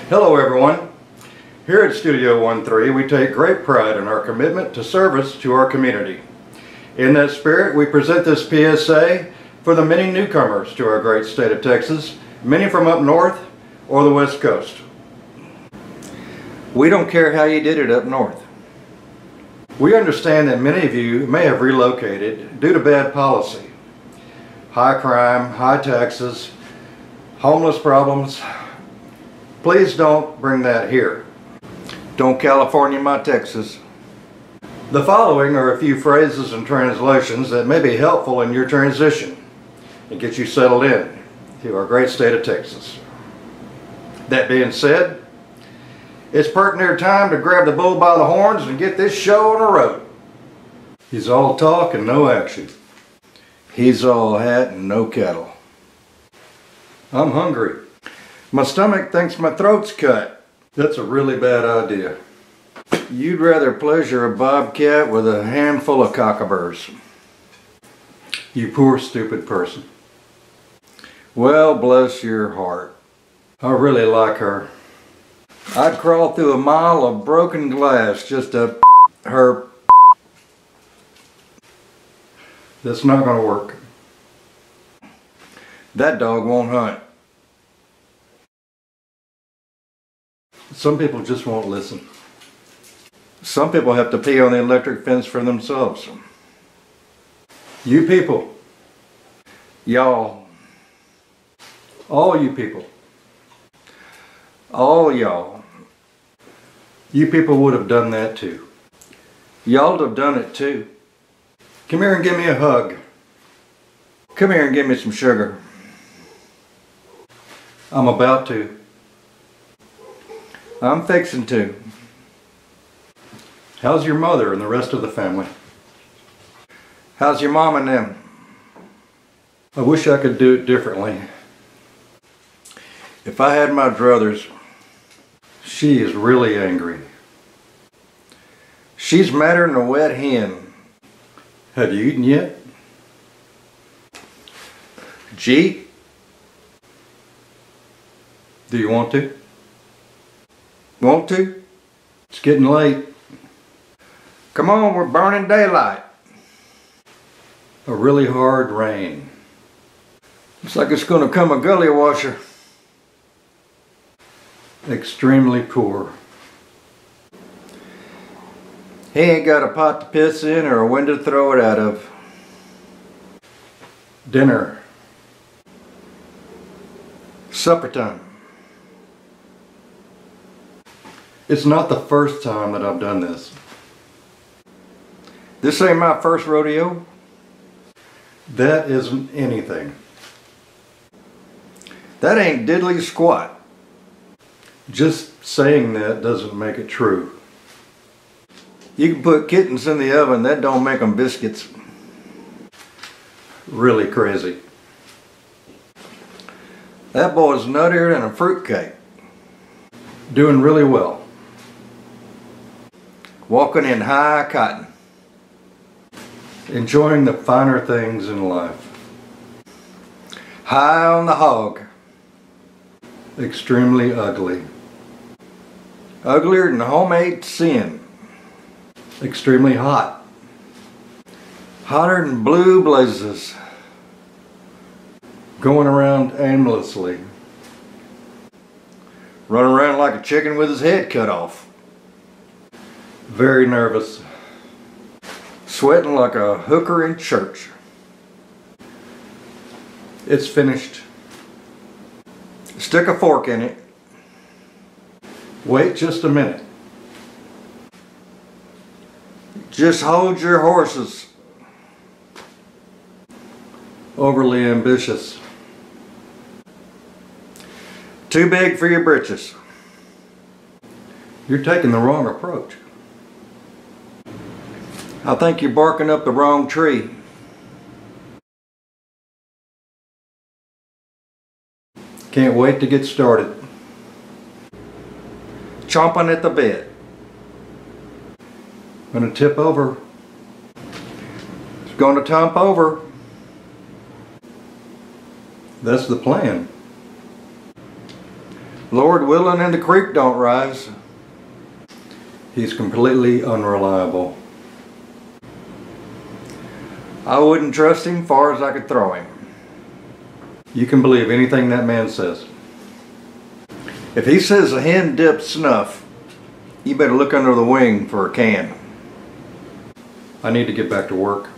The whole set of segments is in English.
Hello everyone. Here at Studio 13 we take great pride in our commitment to service to our community. In that spirit we present this PSA for the many newcomers to our great state of Texas, many from up north or the west coast. We don't care how you did it up north. We understand that many of you may have relocated due to bad policy. High crime, high taxes, homeless problems. Please don't bring that here. Don't California my Texas. The following are a few phrases and translations that may be helpful in your transition and get you settled in to our great state of Texas. That being said, it's pertinent time to grab the bull by the horns and get this show on the road. He's all talk and no action. He's all hat and no cattle. I'm hungry. My stomach thinks my throat's cut. That's a really bad idea. You'd rather pleasure a bobcat with a handful of cockaburs. You poor stupid person. Well, bless your heart. I really like her. I'd crawl through a mile of broken glass just to her. That's not going to work. That dog won't hunt. Some people just won't listen. Some people have to pee on the electric fence for themselves. You people, y'all, all you people, all y'all, you people would have done that too. Y'all would have done it too. Come here and give me a hug. Come here and give me some sugar. I'm about to. I'm fixing to. How's your mother and the rest of the family? How's your mom and them? I wish I could do it differently. If I had my druthers, she is really angry. She's madder than a wet hen. Have you eaten yet? Gee? Do you want to? Want to? It's getting late. Come on, we're burning daylight. A really hard rain. Looks like it's going to come a gully washer. Extremely poor. He ain't got a pot to piss in or a window to throw it out of. Dinner. Supper time. It's not the first time that I've done this. This ain't my first rodeo. That isn't anything. That ain't diddly squat. Just saying that doesn't make it true. You can put kittens in the oven, that don't make them biscuits. Really crazy. That boy's nuttier than a fruitcake. Doing really well. Walking in high cotton. Enjoying the finer things in life. High on the hog. Extremely ugly. Uglier than homemade sin. Extremely hot. Hotter than blue blazes. Going around aimlessly. Running around like a chicken with his head cut off. Very nervous. Sweating like a hooker in church. It's finished. Stick a fork in it. Wait just a minute. Just hold your horses. Overly ambitious. Too big for your britches. You're taking the wrong approach. I think you're barking up the wrong tree. Can't wait to get started. Chomping at the bit. Gonna tip over. It's gonna tump over. That's the plan. Lord willing and the creek don't rise. He's completely unreliable. I wouldn't trust him far as I could throw him. You can believe anything that man says. If he says a hen dipped snuff, you better look under the wing for a can. I need to get back to work.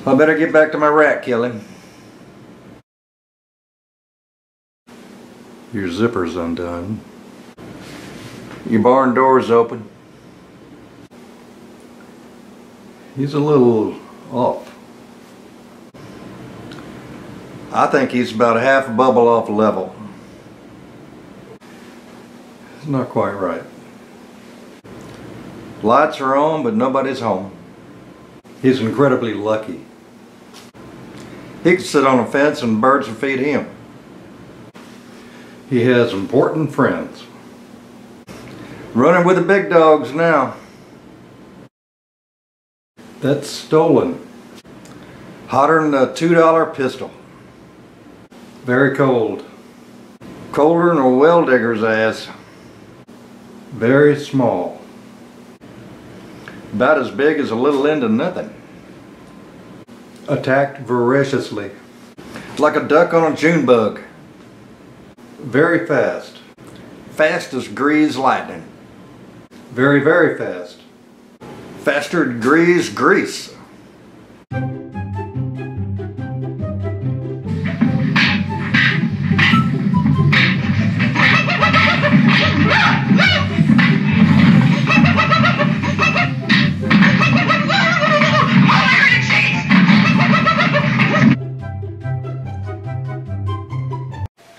I better get back to my rat killing. Your zipper's undone. Your barn door's open. He's a little off. I think he's about a half a bubble off level. It's not quite right. Lights are on, but nobody's home. He's incredibly lucky. He could sit on a fence and birds would feed him. He has important friends. Running with the big dogs now. That's stolen. Hotter than a $2 pistol. Very cold. Colder than a well digger's ass. Very small. About as big as a little end of nothing. Attacked voraciously. Like a duck on a June bug. Very fast. Fast as grease lightning. Very, very fast. Faster than grease.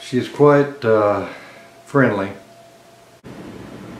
She's quite friendly.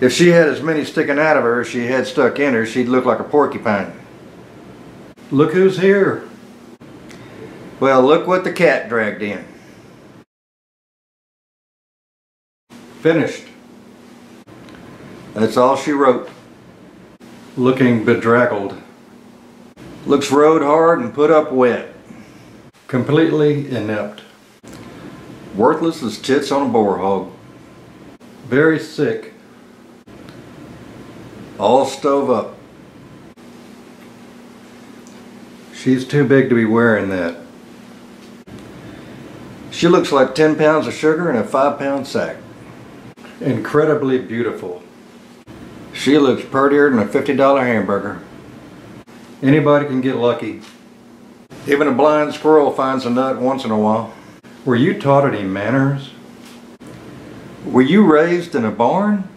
If she had as many sticking out of her as she had stuck in her, she'd look like a porcupine. Look who's here. Well, look what the cat dragged in. Finished. That's all she wrote. Looking bedraggled. Looks rode hard and put up wet. Completely inept. Worthless as tits on a boar hog. Very sick. All stove up. She's too big to be wearing that. She looks like 10 pounds of sugar in a 5-pound sack. Incredibly beautiful. She looks prettier than a $50 hamburger. Anybody can get lucky. Even a blind squirrel finds a nut once in a while. Were you taught any manners? Were you raised in a barn?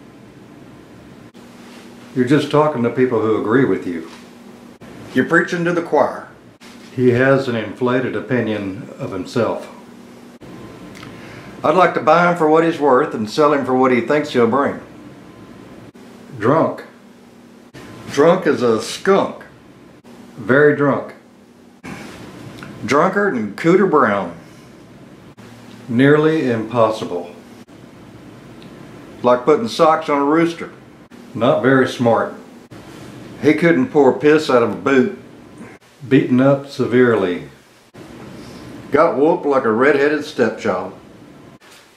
You're just talking to people who agree with you. You're preaching to the choir. He has an inflated opinion of himself. I'd like to buy him for what he's worth and sell him for what he thinks he'll bring. Drunk. Drunk as a skunk. Very drunk. Drunker than Cooter Brown. Nearly impossible. Like putting socks on a rooster. Not very smart. He couldn't pour piss out of a boot. Beaten up severely. Got whooped like a red-headed stepchild.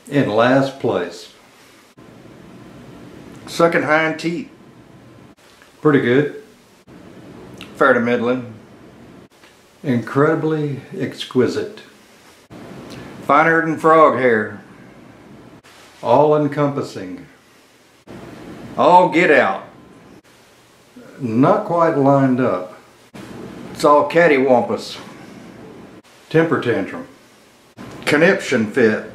In last place. Sucking hind teeth. Pretty good. Fair to middling. Incredibly exquisite. Finer than frog hair. All encompassing. All get out. Not quite lined up. It's all cattywampus. Temper tantrum. Conniption fit.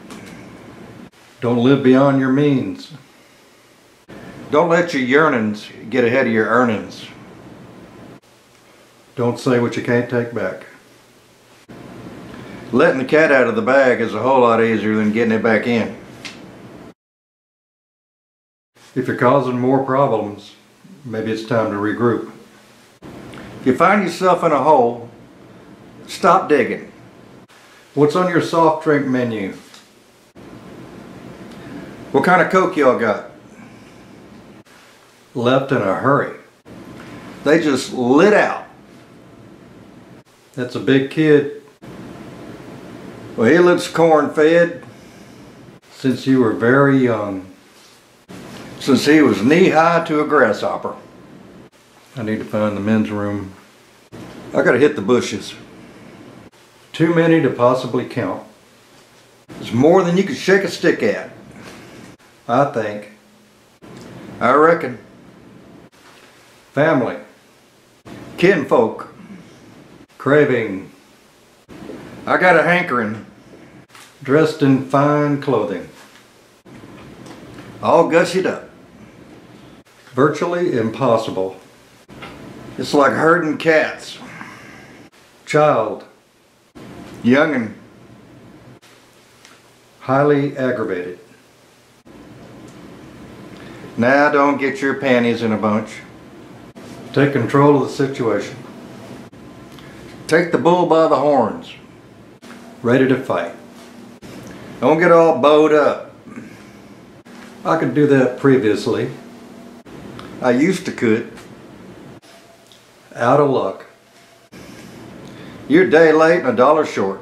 Don't live beyond your means. Don't let your yearnings get ahead of your earnings. Don't say what you can't take back. Letting the cat out of the bag is a whole lot easier than getting it back in. If you're causing more problems, maybe it's time to regroup. If you find yourself in a hole, stop digging. What's on your soft drink menu? What kind of Coke y'all got? Left in a hurry. They just lit out. That's a big kid. Well, he looks corn-fed. since you were very young. Since he was knee-high to a grasshopper. I need to find the men's room. I gotta hit the bushes. Too many to possibly count. It's more than you could shake a stick at, I think. I reckon. Family. Kinfolk. Craving. I got a hankering. Dressed in fine clothing. All gushed up. Virtually impossible. It's like herding cats. Child. Youngin'. Highly aggravated. Now don't get your panties in a bunch. Take control of the situation. Take the bull by the horns. Ready to fight. Don't get all bowed up. I could do that previously. I used to could. Out of luck. You're a day late and $1 short.